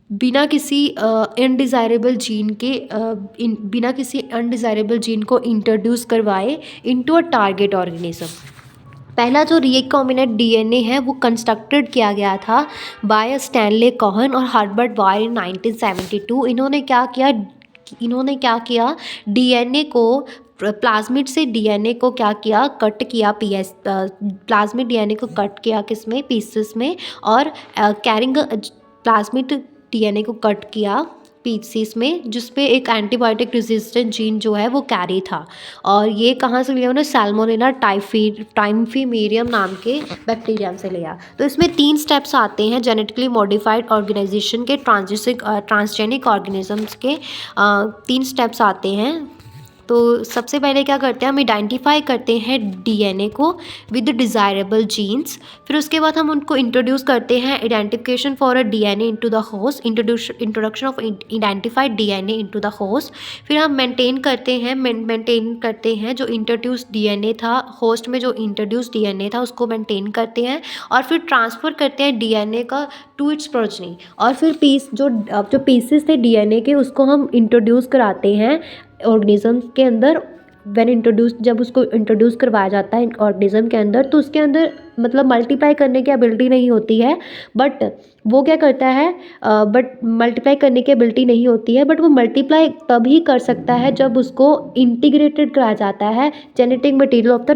बिना किसी undesirable gene को इंट्रोड्यूस करवाए इनटू अ टारगेट ऑर्गेनिज्म। पहला जो रिकॉम्बिनेंट डीएनए है वो कंस्ट्रक्टेड किया गया था बाय स्टैनले कोहन और हर्बर्ट वायर इन 1972। इन्होंने क्या किया, डीएनए को प्लाज्मिड से डीएनए को क्या किया, कट किया, प्लाज्मिड डीएनए को कट किया किसमें, पीसेस में, और कैरिंग प्लाज्मिड डीएनए को कट किया पीसीस में, जिसपे एक एंटीबायोटिक रेजिस्टेंट जीन जो है वो कैरी था। और ये कहाँ से लिया उन्होंने, सैल्मोनेला टाइफीमेरियम नाम के बैक्टीरिया से लिया। तो इसमें 3 स्टेप्स आते हैं जेनेटिकली मॉडिफाइड ऑर्गेनाइजेशन के, ट्रांसजेनिक ऑर्गेनिजम्स के 3 स्टेप्स आते हैं। तो सबसे पहले क्या करते हैं, हम आइडेंटिफाई करते हैं डीएनए को विद डिज़ायरेबल जीन्स। फिर उसके बाद हम उनको इंट्रोड्यूस करते हैं identification for a DNA into the host, introduction of identified DNA into the host. फिर हम मेंटेन करते हैं जो इंट्रोड्यूस डीएनए था, होस्ट में जो इंट्रोड्यूस डीएनए था उसको मेंटेन करते हैं, और फिर ट्रांसफ़र करते हैं डीएनए का टू इट्स प्रोजनी। और फिर जो पीसेस थे डीएनए के उसको हम इंट्रोड्यूस कराते हैं ऑर्गेनिज्म के अंदर। जब उसको इंट्रोड्यूस करवाया जाता है ऑर्गेनिज्म के अंदर, तो उसके अंदर मतलब मल्टीप्लाई करने की एबिलिटी नहीं होती है, बट वो क्या करता है, मल्टीप्लाई करने की एबिलिटी नहीं होती है, बट वो मल्टीप्लाई तभी कर सकता है जब उसको इंटीग्रेटेड कराया जाता है genetic material of the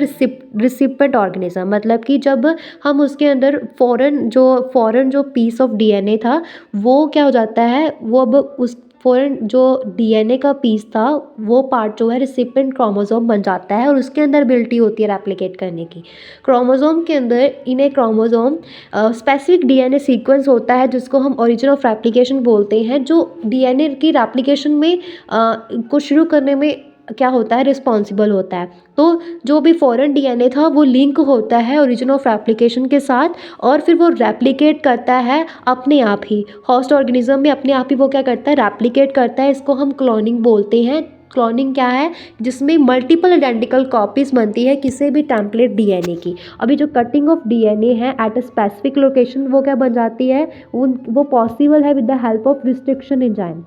recipient organism. मतलब कि जब हम उसके अंदर फॉरेन जो पीस ऑफ डीएनए था वो क्या हो जाता है, वो अब उस फॉरेन जो डीएनए का पीस था वो पार्ट जो है रिसिपेंट क्रोमोसोम बन जाता है, और उसके अंदर एबिलिटी होती है रेप्लिकेट करने की। क्रोमोसोम के अंदर इन क्रोमोसोम स्पेसिफिक डीएनए सीक्वेंस होता है जिसको हम ओरिजिन ऑफ रेप्लिकेशन बोलते हैं, जो डीएनए की रेप्लिकेशन में को शुरू करने में क्या होता है, रिस्पॉन्सिबल होता है। तो जो भी फॉरेन डीएनए था वो लिंक होता है ओरिजिन ऑफ रेप्लिकेशन के साथ, और फिर वो रेप्लिकेट करता है अपने आप ही होस्ट ऑर्गेनिज्म में, अपने आप ही वो क्या करता है, रेप्लिकेट करता है। इसको हम क्लोनिंग बोलते हैं। क्लोनिंग क्या है, जिसमें मल्टीपल आइडेंटिकल कॉपीज़ बनती है किसी भी टेम्पलेट डीएनए की। अभी जो कटिंग ऑफ डीएनए है एट अ स्पेसिफिक लोकेशन वो क्या बन जाती है, वो पॉसिबल है with the help of restriction enzyme.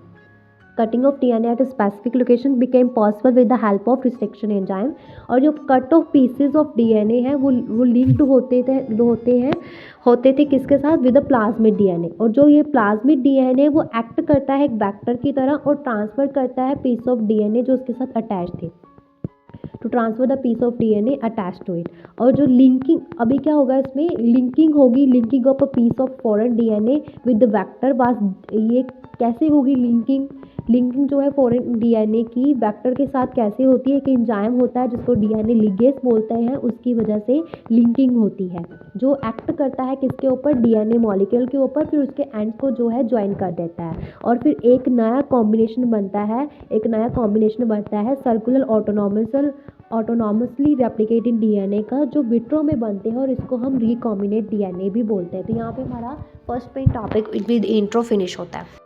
Cutting of DNA at a specific location became possible with the help of restriction enzyme. और जो cut off pieces of DNA है वो लिंक्ड होते थे किसके साथ, विद द प्लाज्मिड डीएनए। और जो ये प्लाज्मिड डीएनए वो एक्ट करता है एक वेक्टर की तरह और ट्रांसफ़र करता है पीस ऑफ डीएनए जो उसके साथ अटैच थे, to transfer the piece of DNA attach to it. और जो लिंकिंग अभी क्या होगा, इसमें लिंकिंग होगी, linking of a piece of foreign DNA with the vector was. ये कैसे होगी लिंकिंग जो है फॉरेन डीएनए की वेक्टर के साथ कैसे होती है, एक एंजाइम होता है जिसको डीएनए लिगेस बोलते हैं, उसकी वजह से लिंकिंग होती है, जो एक्ट करता है किसके ऊपर, डीएनए मॉलिक्यूल के ऊपर, फिर उसके एंड को जो है ज्वाइन कर देता है, और फिर एक नया कॉम्बिनेशन बनता है सर्कुलर ऑटोनॉमसली रेप्लिकेटिंग डीएनए का, जो विट्रो में बनते हैं, और इसको हम रिकॉम्बिनेंट डीएनए भी बोलते हैं। तो यहाँ पे हमारा first pen topic with intro finish होता है।